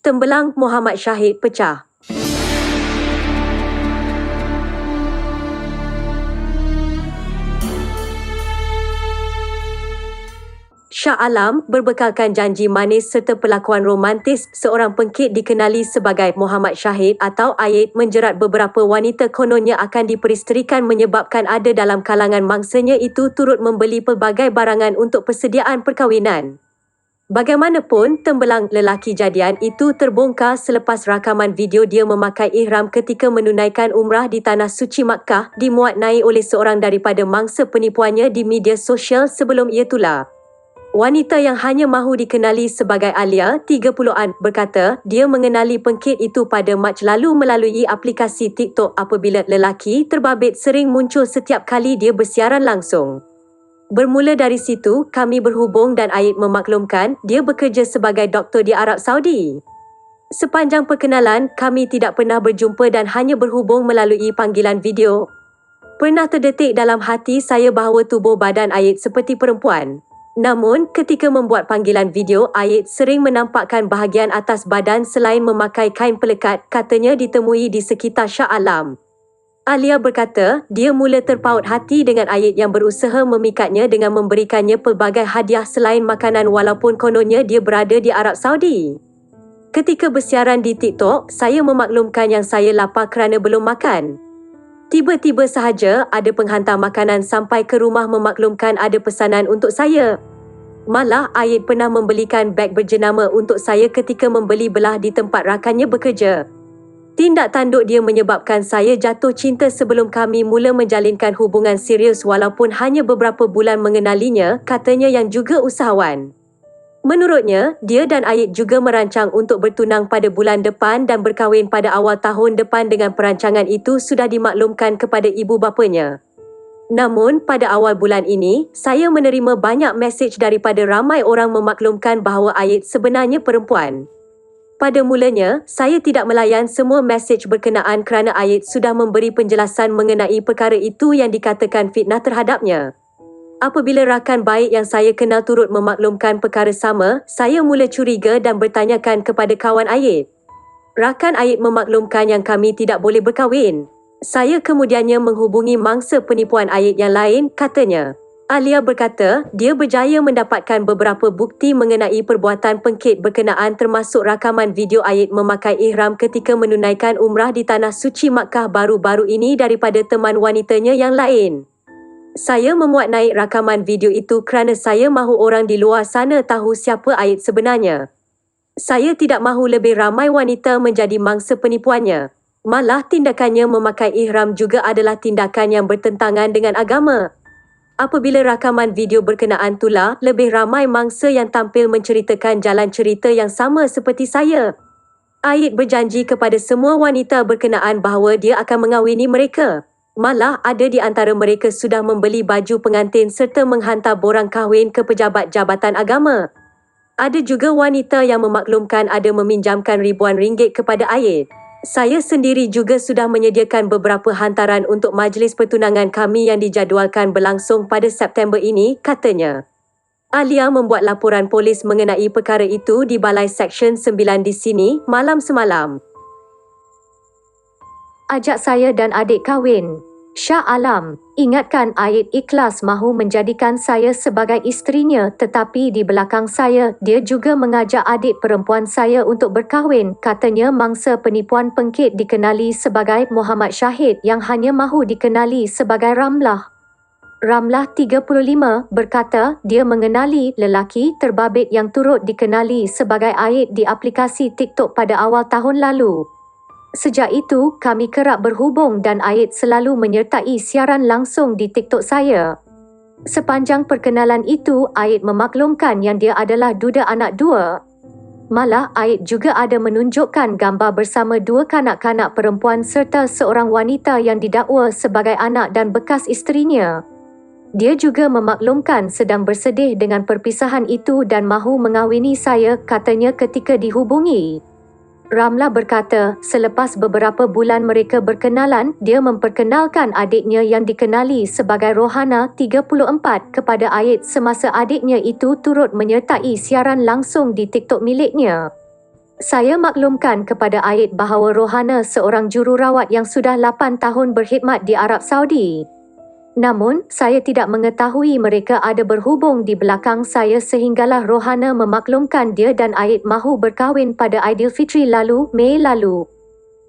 Tembelang Muhammad Syahid pecah. Shah Alam berbekalkan janji manis serta perlakuan romantis, seorang pengkit dikenali sebagai Muhammad Syahid atau Ayed menjerat beberapa wanita kononnya akan diperisterikan menyebabkan ada dalam kalangan mangsanya itu turut membeli pelbagai barangan untuk persediaan perkahwinan. Bagaimanapun, tembelang lelaki jadian itu terbongkar selepas rakaman video dia memakai ihram ketika menunaikan umrah di Tanah Suci Makkah dimuat naik oleh seorang daripada mangsa penipuannya di media sosial sebelum ia tular. Wanita yang hanya mahu dikenali sebagai Alia, 30-an, berkata dia mengenali pengkit itu pada Mac lalu melalui aplikasi TikTok apabila lelaki terbabit sering muncul setiap kali dia bersiaran langsung. Bermula dari situ, kami berhubung dan Ayed memaklumkan dia bekerja sebagai doktor di Arab Saudi. Sepanjang perkenalan, kami tidak pernah berjumpa dan hanya berhubung melalui panggilan video. Pernah terdetik dalam hati saya bahawa tubuh badan Ayed seperti perempuan. Namun, ketika membuat panggilan video, Ayed sering menampakkan bahagian atas badan selain memakai kain pelekat, katanya ditemui di sekitar Shah Alam. Alia berkata, dia mula terpaut hati dengan Ayed yang berusaha memikatnya dengan memberikannya pelbagai hadiah selain makanan walaupun kononnya dia berada di Arab Saudi. Ketika bersiaran di TikTok, saya memaklumkan yang saya lapar kerana belum makan. Tiba-tiba sahaja ada penghantar makanan sampai ke rumah memaklumkan ada pesanan untuk saya. Malah Ayed pernah membelikan beg berjenama untuk saya ketika membeli belah di tempat rakannya bekerja. Tindak tanduk dia menyebabkan saya jatuh cinta sebelum kami mula menjalinkan hubungan serius walaupun hanya beberapa bulan mengenalinya, katanya yang juga usahawan. Menurutnya, dia dan Ayed juga merancang untuk bertunang pada bulan depan dan berkahwin pada awal tahun depan dengan perancangan itu sudah dimaklumkan kepada ibu bapanya. Namun, pada awal bulan ini, saya menerima banyak mesej daripada ramai orang memaklumkan bahawa Ayed sebenarnya perempuan. Pada mulanya, saya tidak melayan semua mesej berkenaan kerana Ayed sudah memberi penjelasan mengenai perkara itu yang dikatakan fitnah terhadapnya. Apabila rakan baik yang saya kenal turut memaklumkan perkara sama, saya mula curiga dan bertanyakan kepada kawan Ayed. Rakan Ayed memaklumkan yang kami tidak boleh berkahwin. Saya kemudiannya menghubungi mangsa penipuan Ayed yang lain, katanya. Alia berkata, dia berjaya mendapatkan beberapa bukti mengenai perbuatan pengkit berkenaan termasuk rakaman video Ayed memakai ihram ketika menunaikan umrah di Tanah Suci Makkah baru-baru ini daripada teman wanitanya yang lain. Saya memuat naik rakaman video itu kerana saya mahu orang di luar sana tahu siapa Ayed sebenarnya. Saya tidak mahu lebih ramai wanita menjadi mangsa penipuannya. Malah tindakannya memakai ihram juga adalah tindakan yang bertentangan dengan agama. Apabila rakaman video berkenaan tular, lebih ramai mangsa yang tampil menceritakan jalan cerita yang sama seperti saya. Ayed berjanji kepada semua wanita berkenaan bahawa dia akan mengahwini mereka. Malah ada di antara mereka sudah membeli baju pengantin serta menghantar borang kahwin ke pejabat jabatan agama. Ada juga wanita yang memaklumkan ada meminjamkan ribuan ringgit kepada Ayed. Saya sendiri juga sudah menyediakan beberapa hantaran untuk majlis pertunangan kami yang dijadualkan berlangsung pada September ini, katanya. Alia membuat laporan polis mengenai perkara itu di Balai Seksyen 9 di sini malam semalam. Ajak saya dan adik kahwin. Shah Alam, ingatkan Ayed ikhlas mahu menjadikan saya sebagai isterinya tetapi di belakang saya, dia juga mengajak adik perempuan saya untuk berkahwin, katanya mangsa penipuan pengkit dikenali sebagai Muhammad Syahid yang hanya mahu dikenali sebagai Ramlah. Ramlah 35 berkata dia mengenali lelaki terbabit yang turut dikenali sebagai Ayed di aplikasi TikTok pada awal tahun lalu. Sejak itu, kami kerap berhubung dan Ayed selalu menyertai siaran langsung di TikTok saya. Sepanjang perkenalan itu, Ayed memaklumkan yang dia adalah duda anak dua. Malah, Ayed juga ada menunjukkan gambar bersama dua kanak-kanak perempuan serta seorang wanita yang didakwa sebagai anak dan bekas isterinya. Dia juga memaklumkan sedang bersedih dengan perpisahan itu dan mahu mengahwini saya, katanya ketika dihubungi. Ramlah berkata, selepas beberapa bulan mereka berkenalan, dia memperkenalkan adiknya yang dikenali sebagai Rohana 34 kepada Ayed semasa adiknya itu turut menyertai siaran langsung di TikTok miliknya. Saya maklumkan kepada Aid bahawa Rohana seorang jururawat yang sudah 8 tahun berkhidmat di Arab Saudi. Namun, saya tidak mengetahui mereka ada berhubung di belakang saya sehinggalah Rohana memaklumkan dia dan Aid mahu berkahwin pada Aidilfitri lalu, Mei lalu.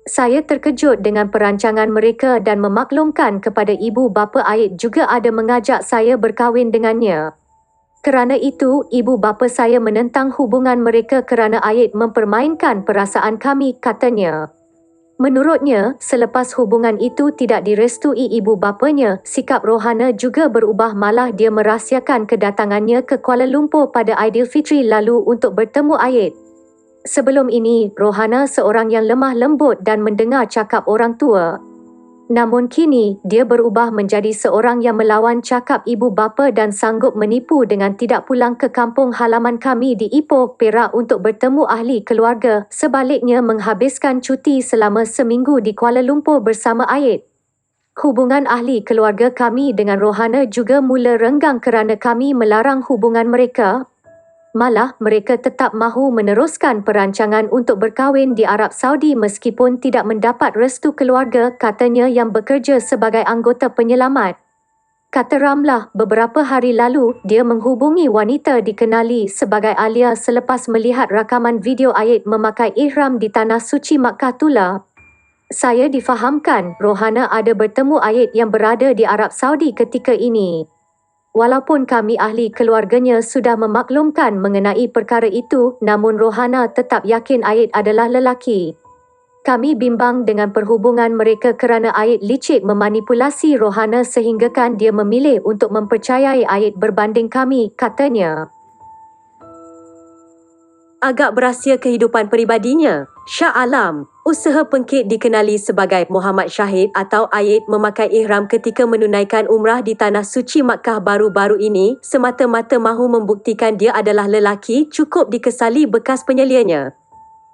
Saya terkejut dengan perancangan mereka dan memaklumkan kepada ibu bapa Aid juga ada mengajak saya berkahwin dengannya. Kerana itu, ibu bapa saya menentang hubungan mereka kerana Aid mempermainkan perasaan kami, katanya. Menurutnya, selepas hubungan itu tidak direstui ibu bapanya, sikap Rohana juga berubah malah dia merahsiakan kedatangannya ke Kuala Lumpur pada Aidilfitri lalu untuk bertemu Aid. Sebelum ini, Rohana seorang yang lemah lembut dan mendengar cakap orang tua. Namun kini, dia berubah menjadi seorang yang melawan cakap ibu bapa dan sanggup menipu dengan tidak pulang ke kampung halaman kami di Ipoh, Perak untuk bertemu ahli keluarga, sebaliknya menghabiskan cuti selama seminggu di Kuala Lumpur bersama Aid. Hubungan ahli keluarga kami dengan Rohana juga mula renggang kerana kami melarang hubungan mereka. Malah, mereka tetap mahu meneruskan perancangan untuk berkahwin di Arab Saudi meskipun tidak mendapat restu keluarga, katanya yang bekerja sebagai anggota penyelamat. Kata Ramlah, beberapa hari lalu, dia menghubungi wanita dikenali sebagai Alia selepas melihat rakaman video Aid memakai ihram di Tanah Suci Makkah Tula. Saya difahamkan, Rohana ada bertemu Aid yang berada di Arab Saudi ketika ini. Walaupun kami ahli keluarganya sudah memaklumkan mengenai perkara itu, namun Rohana tetap yakin Aid adalah lelaki. Kami bimbang dengan perhubungan mereka kerana Aid licik memanipulasi Rohana sehinggakan dia memilih untuk mempercayai Aid berbanding kami, katanya. Agak berahsia kehidupan peribadinya. Shah Alam, usaha pengkit dikenali sebagai Muhammad Shahid atau Aid memakai ihram ketika menunaikan umrah di Tanah Suci Makkah baru-baru ini semata-mata mahu membuktikan dia adalah lelaki cukup dikesali bekas penyelianya.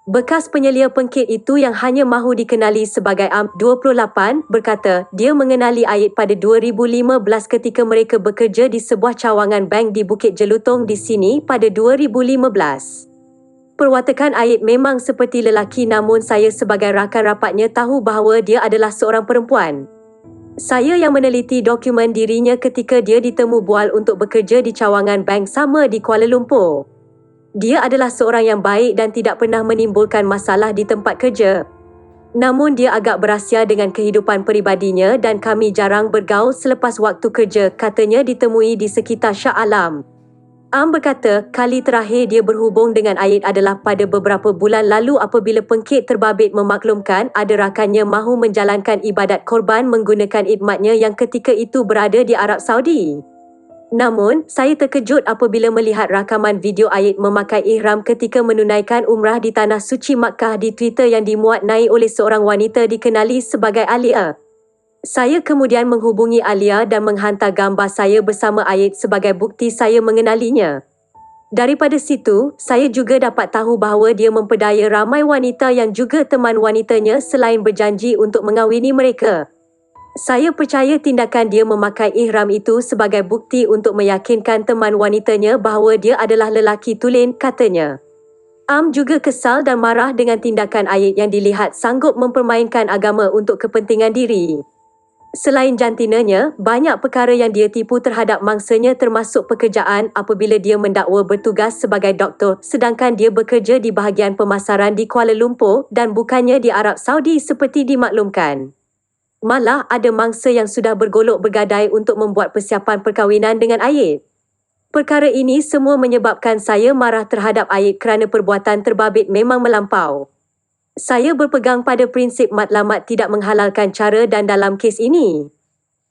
Bekas penyelia pengkit itu yang hanya mahu dikenali sebagai Am 28 berkata dia mengenali Aid pada 2015 ketika mereka bekerja di sebuah cawangan bank di Bukit Jelutong di sini pada 2015. Perwatakan Aid memang seperti lelaki namun saya sebagai rakan rapatnya tahu bahawa dia adalah seorang perempuan. Saya yang meneliti dokumen dirinya ketika dia ditemu bual untuk bekerja di cawangan bank sama di Kuala Lumpur. Dia adalah seorang yang baik dan tidak pernah menimbulkan masalah di tempat kerja. Namun dia agak berahsia dengan kehidupan peribadinya dan kami jarang bergaul selepas waktu kerja, katanya ditemui di sekitar Shah Alam. Am berkata kali terakhir dia berhubung dengan Aid adalah pada beberapa bulan lalu apabila pengkit terbabit memaklumkan ada rakannya mahu menjalankan ibadat korban menggunakan idmatnya yang ketika itu berada di Arab Saudi. Namun, saya terkejut apabila melihat rakaman video Aid memakai ihram ketika menunaikan umrah di Tanah Suci Makkah di Twitter yang dimuat naik oleh seorang wanita dikenali sebagai Alia. Saya kemudian menghubungi Alia dan menghantar gambar saya bersama Aid sebagai bukti saya mengenalinya. Daripada situ, saya juga dapat tahu bahawa dia memperdaya ramai wanita yang juga teman wanitanya selain berjanji untuk mengawini mereka. Saya percaya tindakan dia memakai ihram itu sebagai bukti untuk meyakinkan teman wanitanya bahawa dia adalah lelaki tulen, katanya. Am juga kesal dan marah dengan tindakan Aid yang dilihat sanggup mempermainkan agama untuk kepentingan diri. Selain jantinanya, banyak perkara yang dia tipu terhadap mangsanya termasuk pekerjaan apabila dia mendakwa bertugas sebagai doktor sedangkan dia bekerja di bahagian pemasaran di Kuala Lumpur dan bukannya di Arab Saudi seperti dimaklumkan. Malah ada mangsa yang sudah bergolok bergadai untuk membuat persiapan perkahwinan dengan Aid. Perkara ini semua menyebabkan saya marah terhadap Aid kerana perbuatan terbabit memang melampau. Saya berpegang pada prinsip matlamat tidak menghalalkan cara dan dalam kes ini.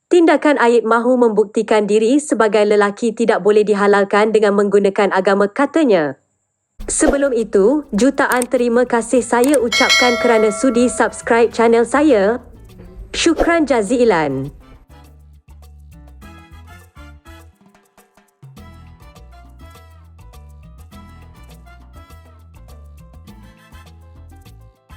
Tindakan Aid mahu membuktikan diri sebagai lelaki tidak boleh dihalalkan dengan menggunakan agama, katanya. Sebelum itu, jutaan terima kasih saya ucapkan kerana sudi subscribe channel saya. Syukran jazilan.